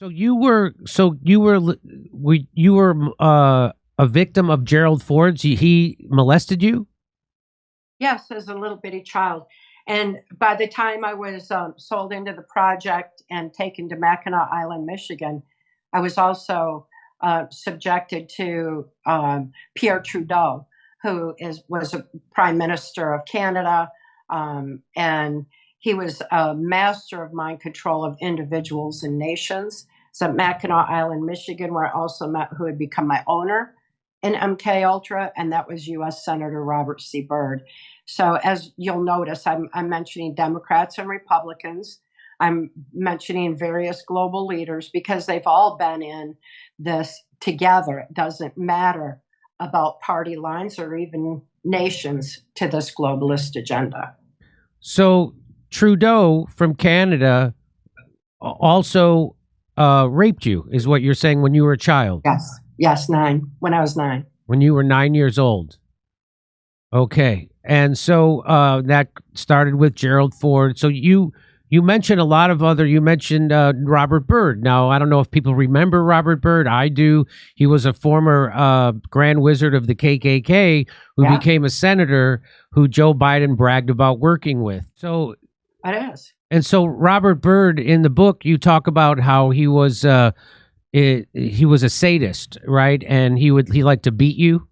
You were a victim of Gerald Ford's. He molested you. Yes, as a little bitty child. And by the time I was sold into the project and taken to Mackinac Island, Michigan, I was also subjected to Pierre Trudeau, who was a prime minister of Canada, and he was a master of mind control of individuals and nations. So at Mackinac Island, Michigan, where I also met who had become my owner in MK Ultra, and that was U.S. Senator Robert C. Byrd. So as you'll notice, I'm mentioning Democrats and Republicans. I'm mentioning various global leaders because they've all been in this together. It doesn't matter about party lines or even nations to this globalist agenda. So Trudeau from Canada also raped you, is what you're saying, when you were a child? Yes, when I was 9. When you were 9 years old. Okay. And so that started with Gerald Ford. So you mentioned a lot of other, you mentioned Robert Byrd. Now, I don't know if people remember Robert Byrd. I do. He was a former Grand Wizard of the KKK who became a senator who Joe Biden bragged about working with. So it is. And so Robert Byrd, in the book, you talk about how he was a sadist, right? And he liked to beat you.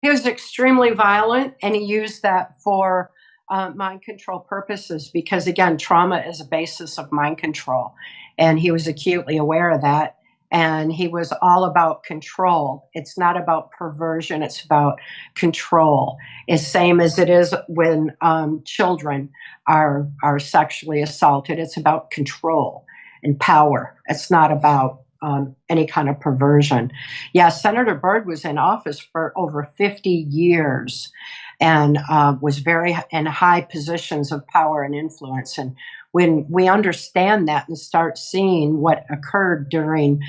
He was extremely violent, and he used that for mind control purposes because, again, trauma is a basis of mind control. And he was acutely aware of that. And he was all about control. It's not about perversion. It's about control. It's same as it is when children are sexually assaulted. It's about control and power. It's not about any kind of perversion. Yeah, Senator Byrd was in office for over 50 years and was very in high positions of power and influence. And when we understand that and start seeing what occurred during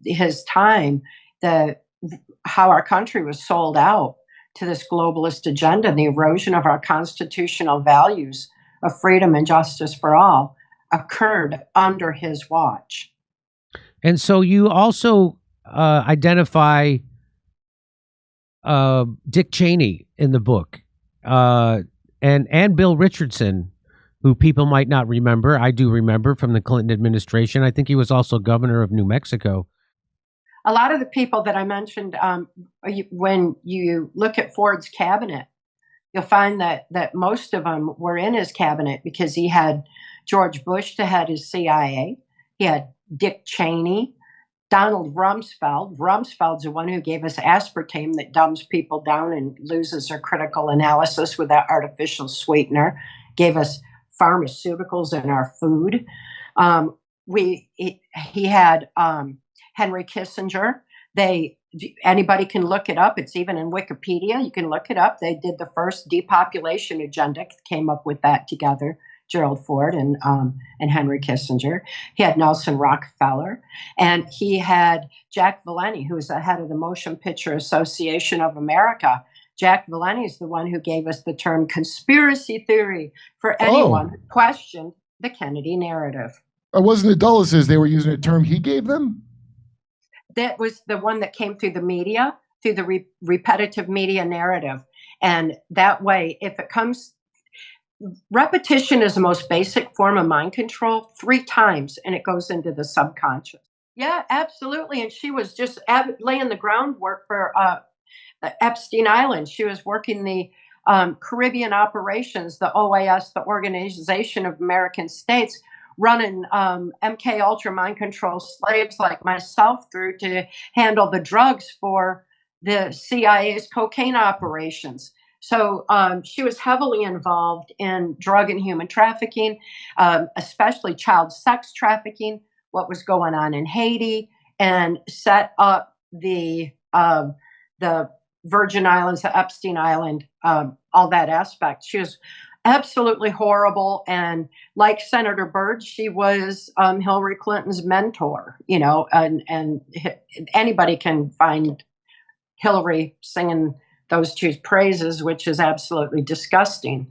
his time, how our country was sold out to this globalist agenda and the erosion of our constitutional values of freedom and justice for all occurred under his watch. And so you also identify Dick Cheney in the book, and Bill Richardson, who people might not remember. I do remember from the Clinton administration. I think he was also governor of New Mexico. A lot of the people that I mentioned, when you look at Ford's cabinet, you'll find that most of them were in his cabinet because he had George Bush to head his CIA. He had Dick Cheney, Donald Rumsfeld. Rumsfeld's the one who gave us aspartame that dumbs people down and loses their critical analysis with that artificial sweetener. Gave us pharmaceuticals in our food. He had Henry Kissinger. Anybody can look it up. It's even in Wikipedia. You can look it up. They did the first depopulation agenda, came up with that together. Gerald Ford and Henry Kissinger. He had Nelson Rockefeller, and he had Jack Valenti, who was the head of the Motion Picture Association of America. Jack Valenti is the one who gave us the term conspiracy theory for anyone who questioned the Kennedy narrative. Wasn't it Dulles they were using a term he gave them? That was the one that came through the media, through the repetitive media narrative. And that way, if it comes... Repetition is the most basic form of mind control 3 times, and it goes into the subconscious. Yeah, absolutely. And she was just laying the groundwork for Epstein Island. She was working the Caribbean operations, the OAS, the Organization of American States, running MK Ultra mind control slaves like myself through to handle the drugs for the CIA's cocaine operations. So she was heavily involved in drug and human trafficking, especially child sex trafficking, what was going on in Haiti, and set up the Virgin Islands, the Epstein Island, all that aspect. She was absolutely horrible. And like Senator Byrd, she was Hillary Clinton's mentor, and anybody can find Hillary singing those two praises, which is absolutely disgusting.